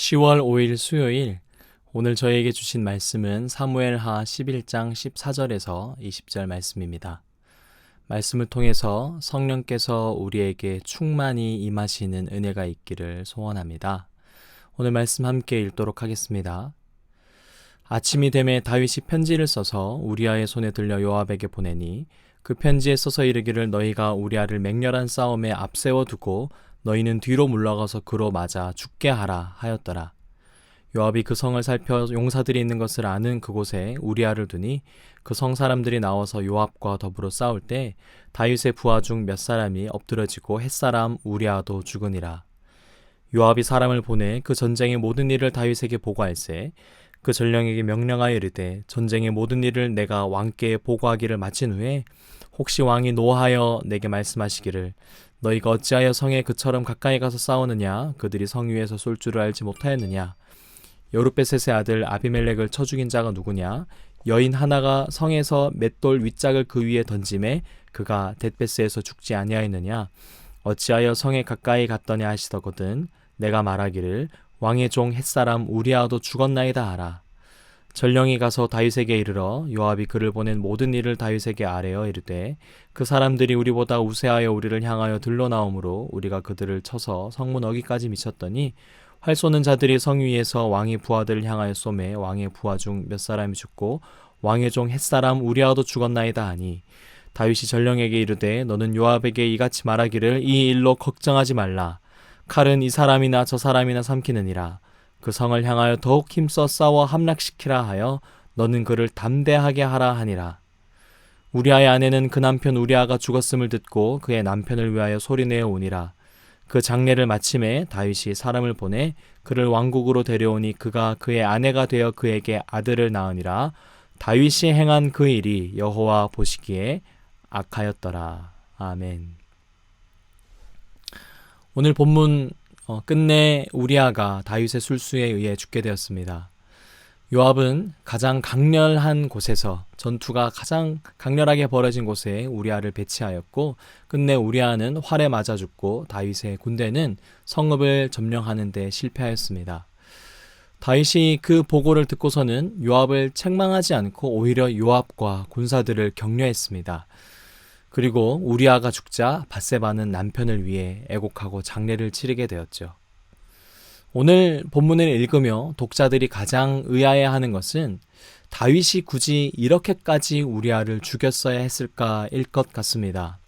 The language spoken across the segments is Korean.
10월 5일 수요일, 오늘 저에게 주신 말씀은 사무엘하 11장 14절에서 20절 말씀입니다. 말씀을 통해서 성령께서 우리에게 충만히 임하시는 은혜가 있기를 소원합니다. 오늘 말씀 함께 읽도록 하겠습니다. 아침이 되매 다윗이 편지를 써서 우리아의 손에 들려 요압에게 보내니 그 편지에 써서 이르기를 너희가 우리아를 맹렬한 싸움에 앞세워 두고 너희는 뒤로 물러가서 그로 맞아 죽게 하라 하였더라. 요압이 그 성을 살펴 용사들이 있는 것을 아는 그곳에 우리아를 두니 그 성 사람들이 나와서 요압과 더불어 싸울 때 다윗의 부하 중 몇 사람이 엎드러지고 햇사람 우리아도 죽으니라. 요압이 사람을 보내 그 전쟁의 모든 일을 다윗에게 보고할세 그 전령에게 명령하여 이르되 전쟁의 모든 일을 내가 왕께 보고하기를 마친 후에 혹시 왕이 노하여 내게 말씀하시기를 너희가 어찌하여 성에 그처럼 가까이 가서 싸우느냐 그들이 성 위에서 쏠 줄을 알지 못하였느냐 여룻베셋의 아들 아비멜렉을 쳐 죽인 자가 누구냐 여인 하나가 성에서 맷돌 윗짝을 그 위에 던짐에 그가 뎃베스에서 죽지 아니하였느냐 어찌하여 성에 가까이 갔더냐 하시더거든 내가 말하기를 왕의 종 햇사람 우리아도 죽었나이다 하라. 전령이 가서 다윗에게 이르러 요압이 그를 보낸 모든 일을 다윗에게 아뢰어 이르되 그 사람들이 우리보다 우세하여 우리를 향하여 들러나오므로 우리가 그들을 쳐서 성문 어귀까지 미쳤더니 활 쏘는 자들이 성 위에서 왕의 부하들을 향하여 쏘매 왕의 부하 중 몇 사람이 죽고 왕의 종 햇사람 우리아도 죽었나이다 하니 다윗이 전령에게 이르되 너는 요압에게 이같이 말하기를 이 일로 걱정하지 말라. 칼은 이 사람이나 저 사람이나 삼키느니라. 그 성을 향하여 더욱 힘써 싸워 함락시키라 하여 너는 그를 담대하게 하라 하니라. 우리아의 아내는 그 남편 우리아가 죽었음을 듣고 그의 남편을 위하여 소리내어 오니라. 그 장례를 마침에 다윗이 사람을 보내 그를 왕국으로 데려오니 그가 그의 아내가 되어 그에게 아들을 낳으니라. 다윗이 행한 그 일이 여호와 보시기에 악하였더라. 아멘. 오늘 본문 끝내 우리아가 다윗의 술수에 의해 죽게 되었습니다. 요압은 가장 강렬한 곳에서 전투가 가장 강렬하게 벌어진 곳에 우리아를 배치하였고 끝내 우리아는 활에 맞아 죽고 다윗의 군대는 성읍을 점령하는 데 실패하였습니다. 다윗이 그 보고를 듣고서는 요압을 책망하지 않고 오히려 요압과 군사들을 격려했습니다. 그리고 우리아가 죽자 밧세바는 남편을 위해 애곡하고 장례를 치르게 되었죠. 오늘 본문을 읽으며 독자들이 가장 의아해하는 것은 다윗이 굳이 이렇게까지 우리아를 죽였어야 했을까일 것 같습니다.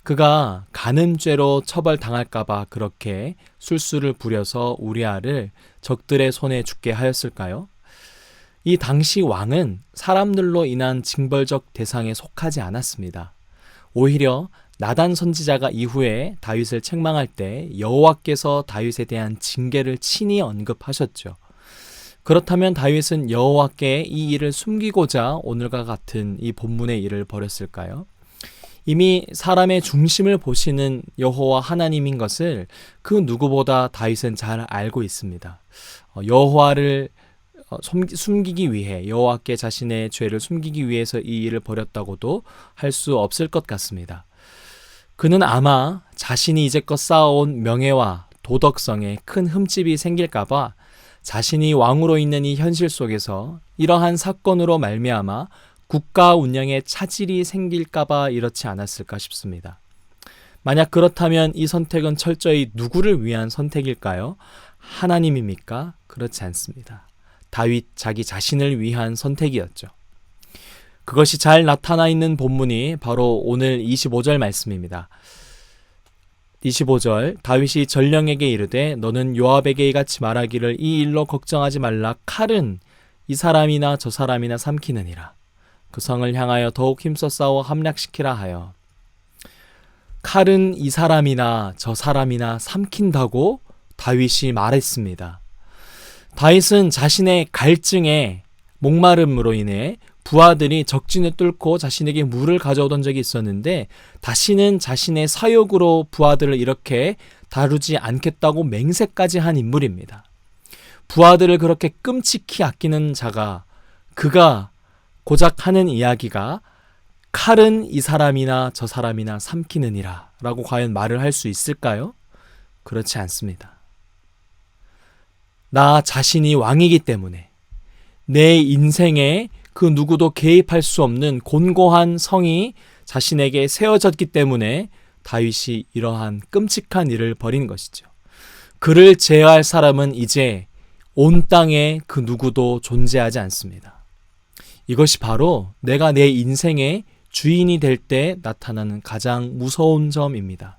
그가 간음죄로 처벌당할까봐 그렇게 술수를 부려서 우리아를 적들의 손에 죽게 하였을까요? 이 당시 왕은 사람들로 인한 징벌적 대상에 속하지 않았습니다. 오히려 나단 선지자가 이후에 다윗을 책망할 때 여호와께서 다윗에 대한 징계를 친히 언급하셨죠. 그렇다면 다윗은 여호와께 이 일을 숨기고자 오늘과 같은 이 본문의 일을 벌였을까요? 이미 사람의 중심을 보시는 여호와 하나님인 것을 그 누구보다 다윗은 잘 알고 있습니다. 여호와를 숨기기 위해 여호와께 자신의 죄를 숨기기 위해서 이 일을 벌였다고도 할 수 없을 것 같습니다. 그는 아마 자신이 이제껏 쌓아온 명예와 도덕성에 큰 흠집이 생길까봐 자신이 왕으로 있는 이 현실 속에서 이러한 사건으로 말미암아 국가 운영에 차질이 생길까봐 이렇지 않았을까 싶습니다. 만약 그렇다면 이 선택은 철저히 누구를 위한 선택일까요? 하나님입니까? 그렇지 않습니다. 다윗 자기 자신을 위한 선택이었죠. 그것이 잘 나타나 있는 본문이 바로 오늘 25절 말씀입니다. 25절 다윗이 전령에게 이르되 너는 요압에게 이같이 말하기를 이 일로 걱정하지 말라. 칼은 이 사람이나 저 사람이나 삼키느니라. 그 성을 향하여 더욱 힘써 싸워 함락시키라 하여. 칼은 이 사람이나 저 사람이나 삼킨다고 다윗이 말했습니다. 다윗은 자신의 갈증에 목마름으로 인해 부하들이 적진을 뚫고 자신에게 물을 가져오던 적이 있었는데 다시는 자신의 사욕으로 부하들을 이렇게 다루지 않겠다고 맹세까지 한 인물입니다. 부하들을 그렇게 끔찍히 아끼는 자가 그가 고작 하는 이야기가 칼은 이 사람이나 저 사람이나 삼키느니라 라고 과연 말을 할 수 있을까요? 그렇지 않습니다. 나 자신이 왕이기 때문에, 내 인생에 그 누구도 개입할 수 없는 곤고한 성이 자신에게 세워졌기 때문에 다윗이 이러한 끔찍한 일을 벌인 것이죠. 그를 제어할 사람은 이제 온 땅에 그 누구도 존재하지 않습니다. 이것이 바로 내가 내 인생의 주인이 될 때 나타나는 가장 무서운 점입니다.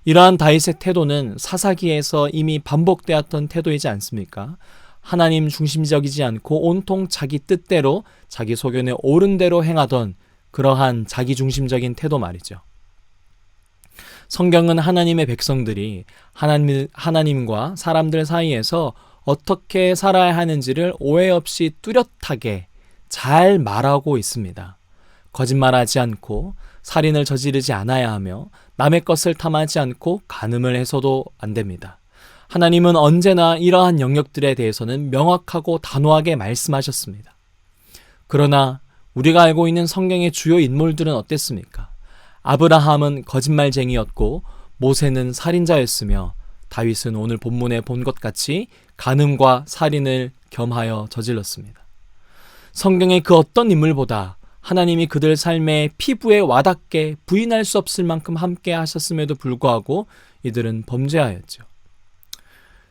이러한 다윗의 태도는 사사기에서 이미 반복되었던 태도이지 않습니까? 하나님 중심적이지 않고 온통 자기 뜻대로 자기 소견에 옳은 대로 행하던 그러한 자기 중심적인 태도 말이죠. 성경은 하나님의 백성들이 하나님과 사람들 사이에서 어떻게 살아야 하는지를 오해 없이 뚜렷하게 잘 말하고 있습니다. 거짓말하지 않고 살인을 저지르지 않아야 하며 남의 것을 탐하지 않고 간음을 해서도 안 됩니다. 하나님은 언제나 이러한 영역들에 대해서는 명확하고 단호하게 말씀하셨습니다. 그러나 우리가 알고 있는 성경의 주요 인물들은 어땠습니까? 아브라함은 거짓말쟁이였고 모세는 살인자였으며 다윗은 오늘 본문에 본 것 같이 간음과 살인을 겸하여 저질렀습니다. 성경의 그 어떤 인물보다 하나님이 그들 삶의 피부에 와닿게 부인할 수 없을 만큼 함께 하셨음에도 불구하고 이들은 범죄하였죠.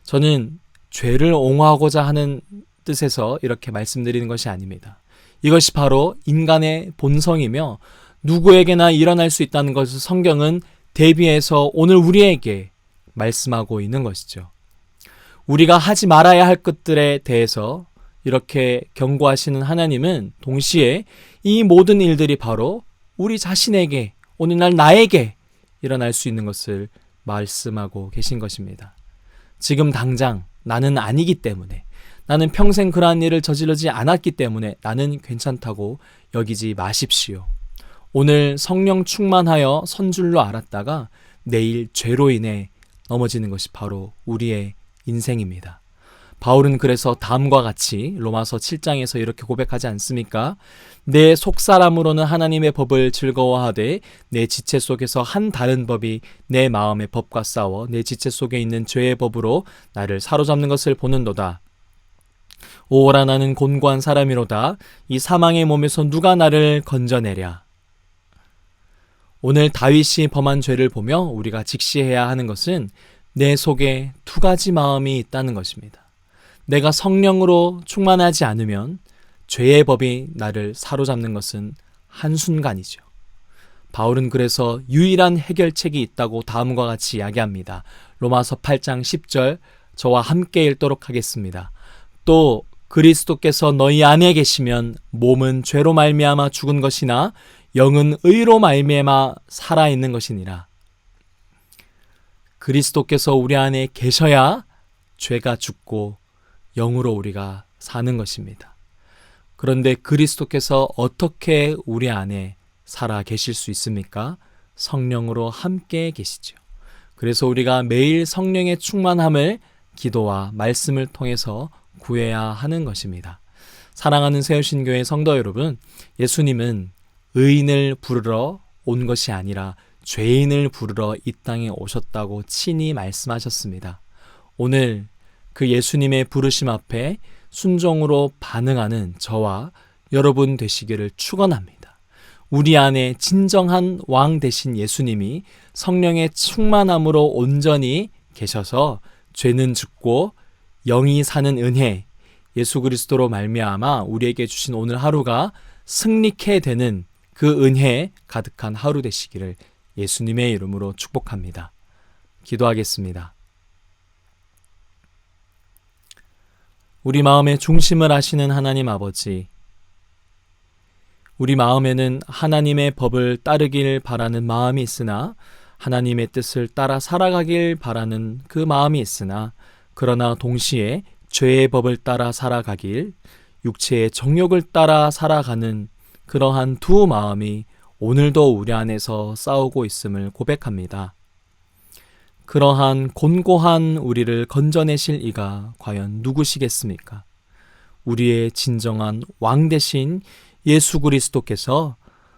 저는 죄를 옹호하고자 하는 뜻에서 이렇게 말씀드리는 것이 아닙니다. 이것이 바로 인간의 본성이며 누구에게나 일어날 수 있다는 것을 성경은 대비해서 오늘 우리에게 말씀하고 있는 것이죠. 우리가 하지 말아야 할 것들에 대해서 이렇게 경고하시는 하나님은 동시에 이 모든 일들이 바로 우리 자신에게, 오늘날 나에게 일어날 수 있는 것을 말씀하고 계신 것입니다. 지금 당장 나는 아니기 때문에, 나는 평생 그러한 일을 저지르지 않았기 때문에 나는 괜찮다고 여기지 마십시오. 오늘 성령 충만하여 선 줄로 알았다가 내일 죄로 인해 넘어지는 것이 바로 우리의 인생입니다. 바울은 그래서 다음과 같이 로마서 7장에서 이렇게 고백하지 않습니까? 내 속사람으로는 하나님의 법을 즐거워하되 내 지체 속에서 한 다른 법이 내 마음의 법과 싸워 내 지체 속에 있는 죄의 법으로 나를 사로잡는 것을 보는도다. 오라 나는 곤고한 사람이로다. 이 사망의 몸에서 누가 나를 건져내랴. 오늘 다윗이 범한 죄를 보며 우리가 직시해야 하는 것은 내 속에 두 가지 마음이 있다는 것입니다. 내가 성령으로 충만하지 않으면 죄의 법이 나를 사로잡는 것은 한순간이죠. 바울은 그래서 유일한 해결책이 있다고 다음과 같이 이야기합니다. 로마서 8장 10절 저와 함께 읽도록 하겠습니다. 또 그리스도께서 너희 안에 계시면 몸은 죄로 말미암아 죽은 것이나 영은 의로 말미암아 살아있는 것이니라. 그리스도께서 우리 안에 계셔야 죄가 죽고 영으로 우리가 사는 것입니다. 그런데 그리스도께서 어떻게 우리 안에 살아 계실 수 있습니까? 성령으로 함께 계시죠. 그래서 우리가 매일 성령의 충만함을 기도와 말씀을 통해서 구해야 하는 것입니다. 사랑하는 새우신교회 성도 여러분, 예수님은 의인을 부르러 온 것이 아니라 죄인을 부르러 이 땅에 오셨다고 친히 말씀하셨습니다. 오늘 그 예수님의 부르심 앞에 순종으로 반응하는 저와 여러분 되시기를 축원합니다. 우리 안에 진정한 왕 되신 예수님이 성령의 충만함으로 온전히 계셔서 죄는 죽고 영이 사는 은혜, 예수 그리스도로 말미암아 우리에게 주신 오늘 하루가 승리케 되는 그 은혜에 가득한 하루 되시기를 예수님의 이름으로 축복합니다. 기도하겠습니다. 우리 마음의 중심을 아시는 하나님 아버지, 우리 마음에는 하나님의 법을 따르길 바라는 마음이 있으나 하나님의 뜻을 따라 살아가길 바라는 그 마음이 있으나 그러나 동시에 죄의 법을 따라 살아가길, 육체의 정욕을 따라 살아가는 그러한 두 마음이 오늘도 우리 안에서 싸우고 있음을 고백합니다. 그러한 곤고한 우리를 건져내실 이가 과연 누구시겠습니까? 우리의 진정한 왕 되신 예수 그리스도께서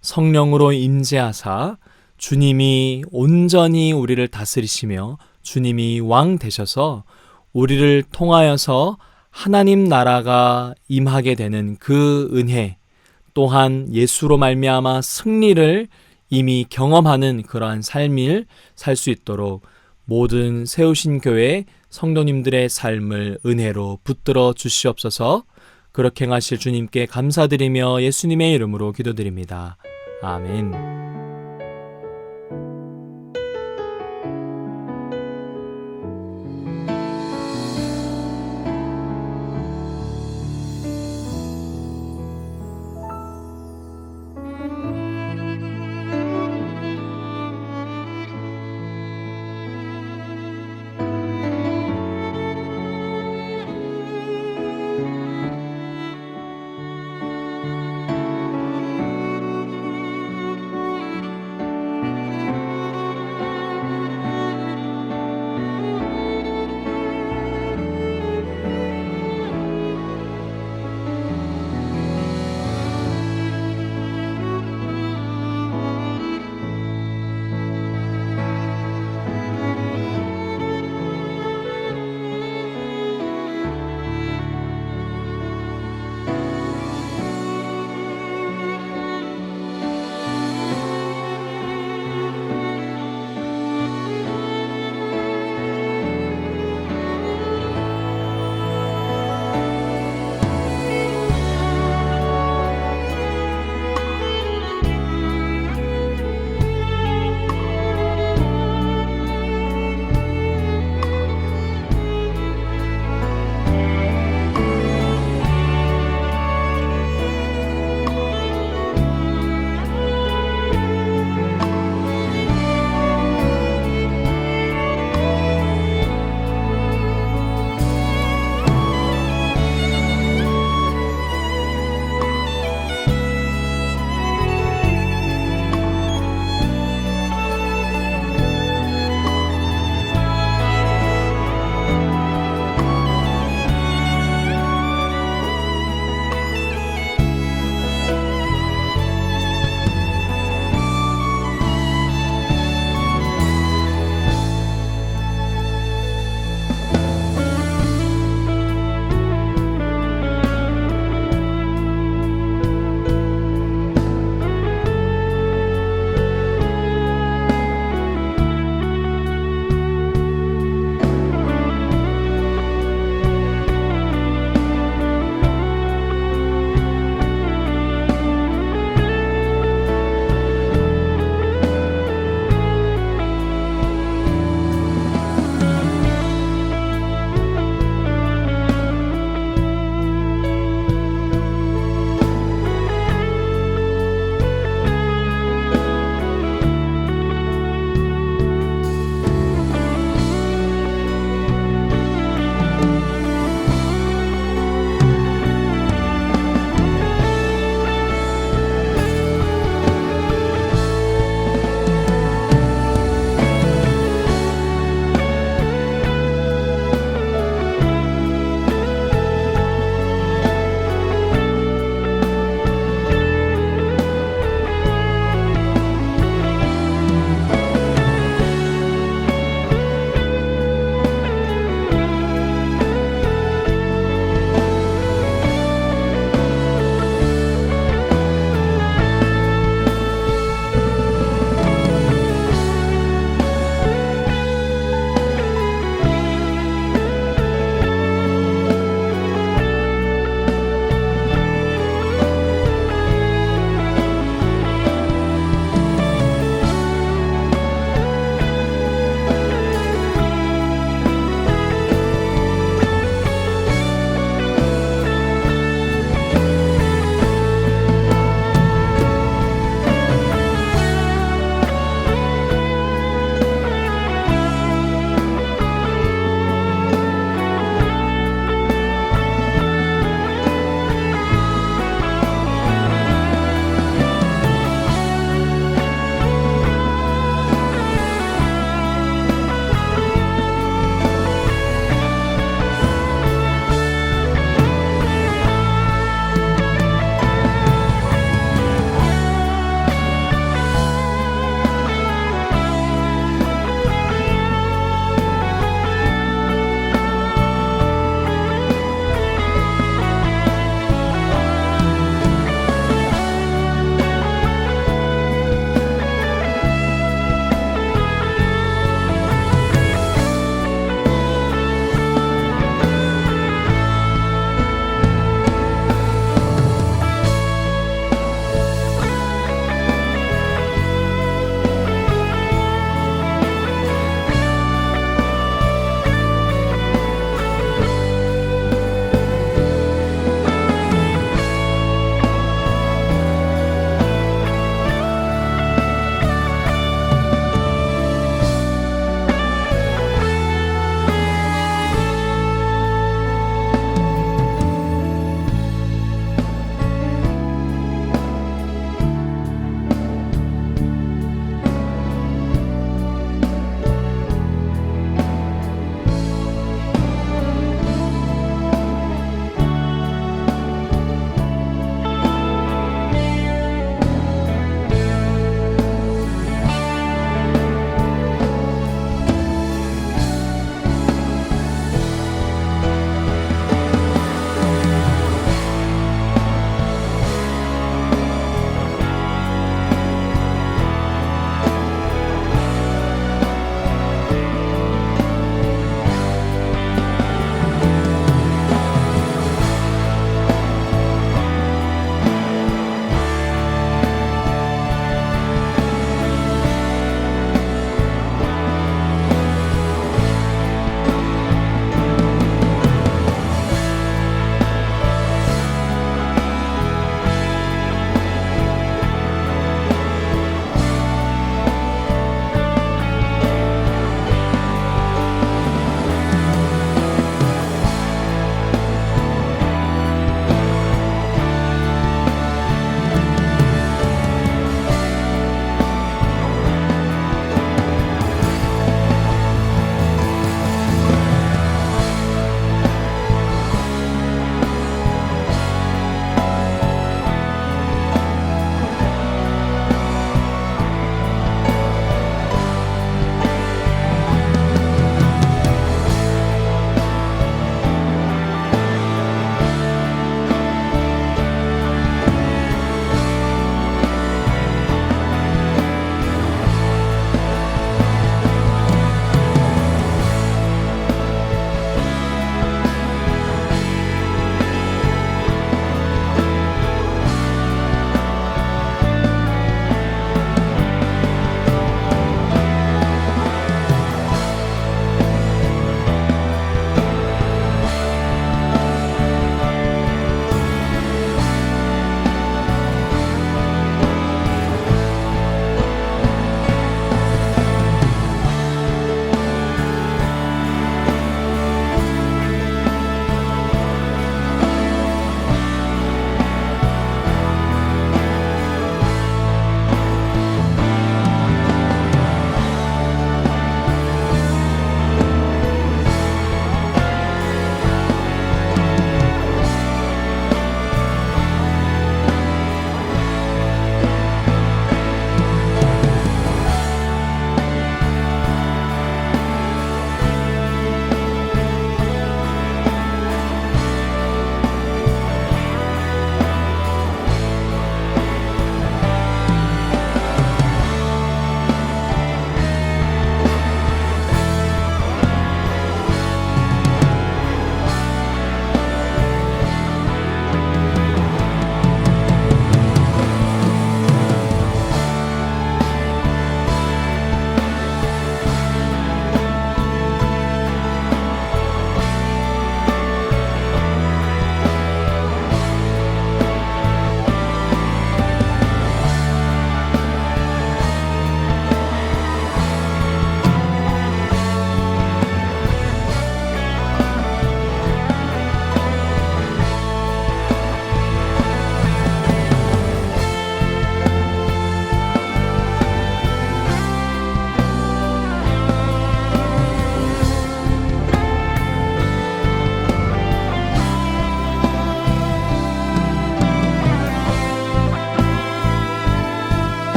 성령으로 임재하사 주님이 온전히 우리를 다스리시며 주님이 왕 되셔서 우리를 통하여서 하나님 나라가 임하게 되는 그 은혜, 또한 예수로 말미암아 승리를 이미 경험하는 그러한 삶을 살 수 있도록 모든 세우신 교회 성도님들의 삶을 은혜로 붙들어 주시옵소서. 그렇게 행하실 주님께 감사드리며 예수님의 이름으로 기도드립니다. 아멘.